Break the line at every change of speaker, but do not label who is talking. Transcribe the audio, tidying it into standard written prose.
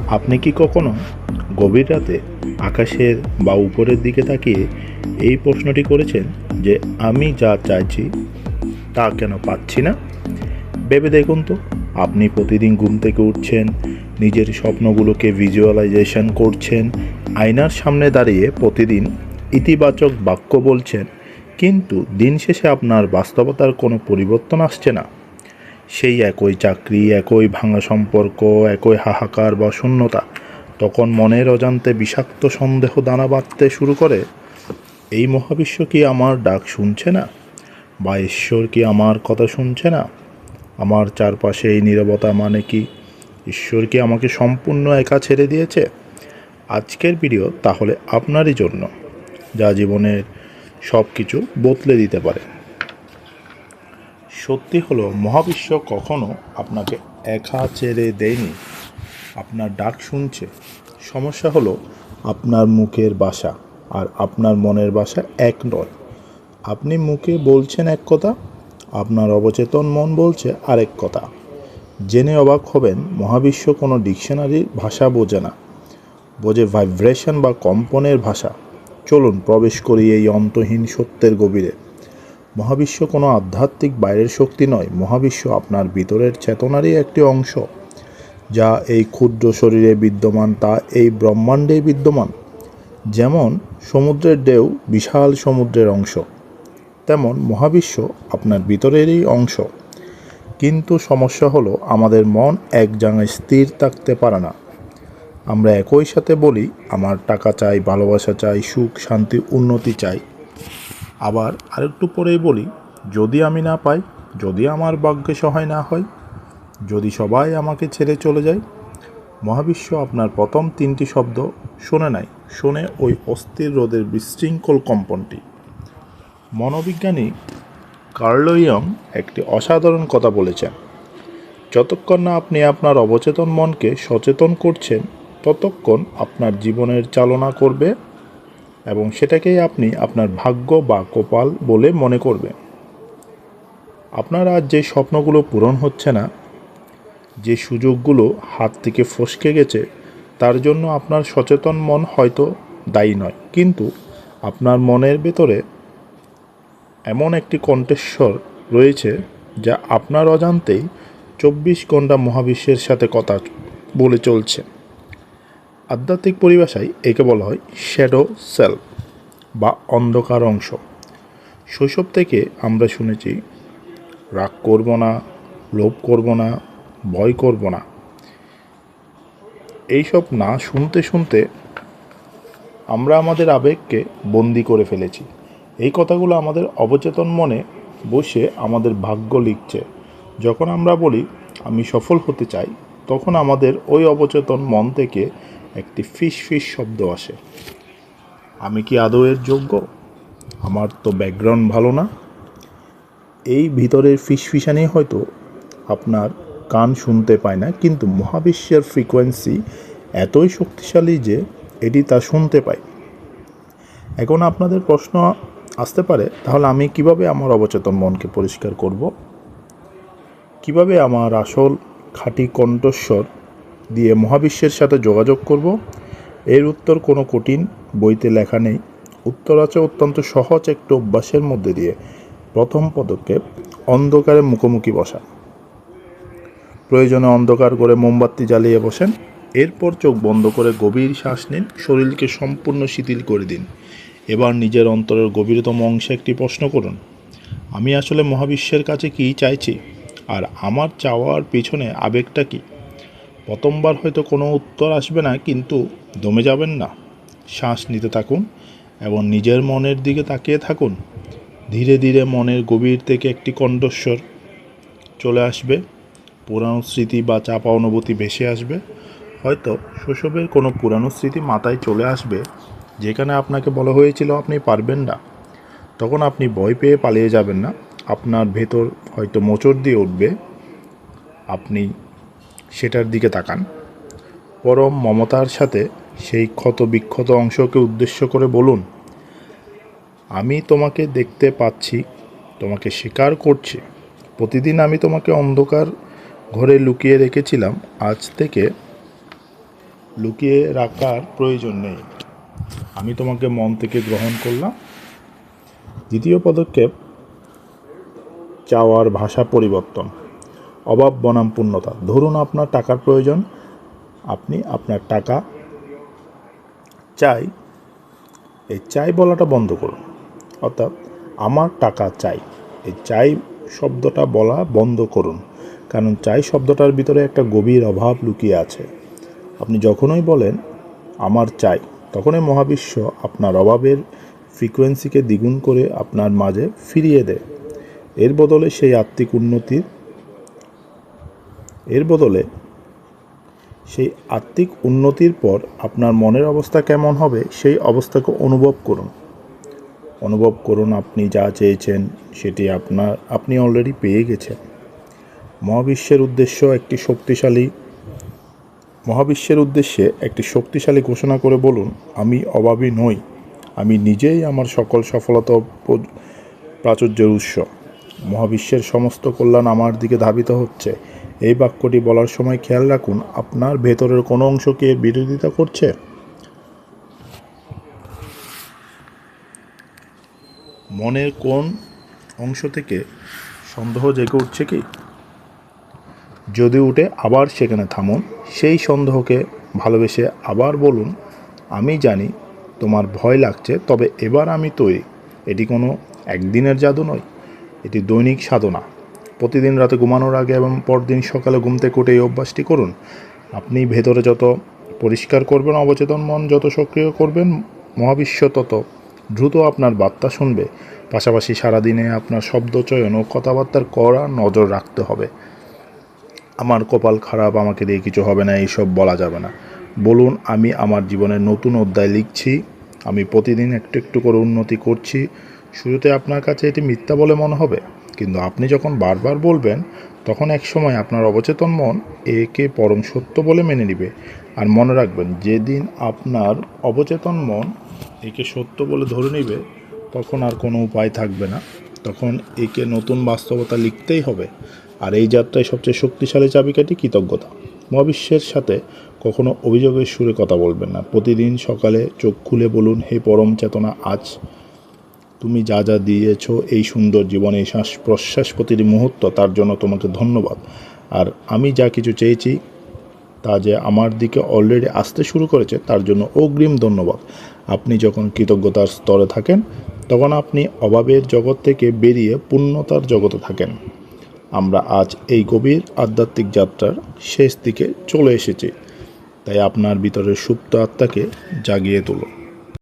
আপনি কি কখনো গভীর রাতে আকাশের বা উপরের দিকে তাকিয়ে এই প্রশ্নটি করেছেন যে আমি যা চাইছি তা কেন পাচ্ছি না? ভেবে দেখুন তো, আপনি প্রতিদিন ঘুম থেকে উঠছেন, নিজের স্বপ্নগুলোকে ভিজুয়ালাইজেশন করছেন, আয়নার সামনে দাঁড়িয়ে প্রতিদিন ইতিবাচক বাক্য বলছেন, কিন্তু দিন শেষে আপনার বাস্তবতার কোনো পরিবর্তন আসছে না। সেই একই চাকরি, একই ভাঙা সম্পর্ক, একই হাহাকার বা শূন্যতা। তখন মনের অজান্তে বিষাক্ত সন্দেহ দানা বাঁধতে শুরু করে, এই মহাবিশ্ব কি আমার ডাক শুনছে না? বা ঈশ্বর কি আমার কথা শুনছে না? আমার চারপাশে এই নীরবতা মানে কি ঈশ্বর কি আমাকে সম্পূর্ণ একা ছেড়ে দিয়েছে? আজকের ভিডিও তাহলে আপনারই জন্য, যা জীবনের সব কিছু বদলে দিতে পারে। সত্যি হলো, মহাবিশ্ব কখনো আপনাকে একা ছেড়ে দেয়নি, আপনার ডাক শুনছে। সমস্যা হলো আপনার মুখের ভাষা আর আপনার মনের ভাষা এক নয়। আপনি মুখে বলছেন এক কথা, আপনার অবচেতন মন বলছে আরেক কথা। জেনে অবাক হবেন, মহাবিশ্ব কোনো ডিকশনারির ভাষা বোঝে না, বোঝে ভাইব্রেশন বা কম্পনের ভাষা। চলুন প্রবেশ করি এই অন্তহীন সত্যের গভীরে। মহাবিশ্ব কোনো আধ্যাত্মিক বাইরের শক্তি নয়, মহাবিশ্ব আপনার ভিতরের চেতনারই একটি অংশ। যা এই ক্ষুদ্র শরীরে বিদ্যমান, তা এই ব্রহ্মাণ্ডেই বিদ্যমান। যেমন সমুদ্রের ঢেউ বিশাল সমুদ্রের অংশ, তেমন মহাবিশ্ব আপনার ভিতরেরই অংশ। কিন্তু সমস্যা হলো আমাদের মন এক জায়গায় স্থির থাকতে পারে না। আমরা একই সাথে বলি আমার টাকা চাই, ভালোবাসা চাই, সুখ শান্তি উন্নতি চাই। আবার আরেকটু পরেই বলি যদি আমি না পাই, যদি আমার ভাগ্যে সহায় না হয়, যদি সবাই আমাকে ছেড়ে চলে যায়। মহাবিশ্ব আপনার প্রথম তিনটি শব্দ শোনে নাই, শোনে ওই অস্থির রোদের বিশৃঙ্খল কম্পনটি। মনোবিজ্ঞানী কার্ল ইয়ং একটি অসাধারণ কথা বলেছেন, যতক্ষণ না আপনি আপনার অবচেতন মনকে সচেতন করছেন, ততক্ষণ আপনার জীবনের চালনা করবে এবং সেটাকেই আপনি আপনার ভাগ্য বা কপাল বলে মনে করবেন। আপনার আজ যে স্বপ্নগুলো পূরণ হচ্ছে না, যে সুযোগগুলো হাত থেকে ফসকে গেছে, তার জন্য আপনার সচেতন মন হয়তো দায়ী নয়, কিন্তু আপনার মনের ভেতরে এমন একটি কণ্ঠস্বর রয়েছে যা আপনার অজান্তেই 24 ঘন্টা মহাবিশ্বের সাথে কথা বলে চলছে। আধ্যাত্মিক পরিভাষায় একে বলা হয় শ্যাডো সেলফ বা অন্ধকার অংশ। শৈশব থেকে আমরা শুনেছি রাগ করব না, লোভ করব না, ভয় করব না। এইসব না শুনতে শুনতে আমরা আমাদের আবেগকে বন্দি করে ফেলেছি। এই কথাগুলো আমাদের অবচেতন মনে বসে আমাদের ভাগ্য লিখছে। যখন আমরা বলি আমি সফল হতে চাই, তখন আমাদের ওই অবচেতন মন থেকে একটি ফিস ফিস শব্দ আসে, আমি কি আদৌ এর যোগ্য? আমার তো ব্যাকগ্রাউন্ড ভালো না। এই ভিতরের ফিসফিসানি হয়তো আপনার কান শুনতে পায় না, কিন্তু মহাবিশ্বের ফ্রিকোয়েন্সি এতই শক্তিশালী যে এটি তা শুনতে পায়। এখন আপনাদের প্রশ্ন আসতে পারে, তাহলে আমি কিভাবে আমার অবচেতন মনকে পরিষ্কার করব? কিভাবে আমার আসল খাঁটি কণ্ঠস্বর দিয়ে মহাবিশ্বের সাথে যোগাযোগ করব? এর উত্তর কোনো কঠিন বইতে লেখা নেই। উত্তর আছে অত্যন্ত সহজ একটু অভ্যাসের মধ্যে দিয়ে। প্রথম পদক্ষেপ, অন্ধকারে মুখোমুখি বসা। প্রয়োজনে অন্ধকার করে মোমবাতি জ্বালিয়ে বসেন। এরপর চোখ বন্ধ করে গভীর শ্বাস নিন, শরীরকে সম্পূর্ণ শিথিল করে দিন। এবার নিজের অন্তরের গভীরতম অংশে একটি প্রশ্ন করুন, আমি আসলে মহাবিশ্বের কাছে কী চাইছি, আর আমার চাওয়ার পিছনে আবেগটা কী? প্রথমবার হয়তো কোনো উত্তর আসবে না, কিন্তু দমে যাবেন না। শ্বাস নিতে থাকুন এবং নিজের মনের দিকে তাকিয়ে থাকুন। ধীরে ধীরে মনের গভীর থেকে একটি কণ্ঠস্বর চলে আসবে। পুরানো স্মৃতি বা চাপা অনুভূতি ভেসে আসবে। হয়তো শৈশবের কোনো পুরানো স্মৃতি মাথায় চলে আসবে, যেখানে আপনাকে বলা হয়েছিল আপনি পারবেন না। তখন আপনি ভয় পেয়ে পালিয়ে যাবেন না, আপনার ভেতর হয়তো মোচড় দিয়ে উঠবে। আপনি সেটার দিকে তাকান, পরম মমতার সাথে সেই ক্ষত বিক্ষত অংশকে উদ্দেশ্য করে বলুন, আমি তোমাকে দেখতে পাচ্ছি, তোমাকে স্বীকার করছি। প্রতিদিন আমি তোমাকে অন্ধকার ঘরে লুকিয়ে রেখেছিলাম, আজ থেকে লুকিয়ে রাখার প্রয়োজন নেই। আমি তোমাকে মন থেকে গ্রহণ করলাম। দ্বিতীয় পদক্ষেপ, চাওয়ার ভাষা পরিবর্তন। অভাব বনাম পূর্ণতা। ধরুন আপনার টাকার প্রয়োজন, আপনি আপনার টাকা চাই, এই চাই বলাটা বন্ধ করুন। অর্থাৎ আমার টাকা চাই, এই চাই শব্দটা বলা বন্ধ করুন, কারণ চাই শব্দটার ভিতরে একটা গভীর অভাব লুকিয়ে আছে। আপনি যখনই বলেন আমার চাই, তখনই মহাবিশ্ব আপনার অভাবের ফ্রিকোয়েন্সিকে দ্বিগুণ করে আপনার মাঝে ফিরিয়ে দেয়। এর বদলে সেই আত্মিক উন্নতির পর আপনার মনের অবস্থা কেমন হবে সেই অবস্থাকে অনুভব করুন। আপনি যা চেয়েছেন সেটি আপনি অলরেডি পেয়ে গেছেন। মহাবিশ্বের উদ্দেশ্যে একটি শক্তিশালী ঘোষণা করে বলুন, আমি অভাবী নই, আমি নিজেই আমার সকল সফলতা প্রাচুর্যের উৎস। মহাবিশ্বের সমস্ত কল্যাণ আমার দিকে ধাবিত হচ্ছে। এই বাক্যটি বলার সময় খেয়াল রাখুন আপনার ভেতরের কোনো অংশ কি এর বিরোধিতা করছে। মনের কোন অংশ থেকে সন্দেহ জেগে উঠছে কি? যদি উঠে, আবার সেখানে থামুন। সেই সন্দেহকে ভালোবেসে আবার বলুন, আমি জানি তোমার ভয় লাগছে, তবে এবার আমি তৈরি। এটি কোনো একদিনের জাদু নয়, এটি দৈনিক সাধনা। প্রতিদিন রাতে ঘুমানোর আগে এবং পরদিন সকালে ঘুম থেকে উঠে এই অভ্যাসটি করুন। আপনি ভেতরে যত পরিষ্কার করবেন, অবচেতন মন যত সক্রিয় করবেন, মহাবিশ্ব তত দ্রুত আপনার বার্তা শুনবে। পাশাপাশি সারাদিনে আপনার শব্দ চয়ন ও কথাবার্তার কড়া নজর রাখতে হবে। আমার কপাল খারাপ, আমাকে দিয়ে কিছু হবে না, এইসব বলা যাবে না। বলুন, আমি আমার জীবনের নতুন অধ্যায় লিখছি, আমি প্রতিদিন একটু একটু করে উন্নতি করছি। শুরুতে আপনার কাছে এটি মিথ্যা বলে মনে হবে, কিন্তু আপনি যখন বারবার বলবেন, তখন এক সময় আপনার অবচেতন মন একে পরম সত্য বলে মেনে নেবে। আর মনে রাখবেন, যেদিন আপনার অবচেতন মন একে সত্য বলে ধরে নেবে, তখন আর কোনো উপায় থাকবে না, তখন একে নতুন বাস্তবতা লিখতেই হবে। আর এই যাত্রায় সবচেয়ে শক্তিশালী চাবিকাঠি কৃতজ্ঞতা। মহাবিশ্বের সাথে কখনো অভিযোগের সুরে কথা বলবেন না। প্রতিদিন সকালে চোখ খুলে বলুন, হে পরম চেতনা, আজ তুমি যা যা দিয়েছ এই সুন্দর জীবনে, এই শ্বাস প্রশ্বাস প্রতিটি মুহূর্ত, তার জন্য তোমাকে ধন্যবাদ। আর আমি যা কিছু চেয়েছি তা যে আমার দিকে অলরেডি আসতে শুরু করেছে, তার জন্য অগ্রিম ধন্যবাদ। আপনি যখন কৃতজ্ঞতার স্তরে থাকেন, তখন আপনি অভাবের জগৎ থেকে বেরিয়ে পূর্ণতার জগতে থাকেন। আমরা আজ এই গভীর আধ্যাত্মিক যাত্রার শেষ দিকে চলে এসেছি, তাই আপনার ভিতরের সুপ্ত আত্মাকে জাগিয়ে তুলুন।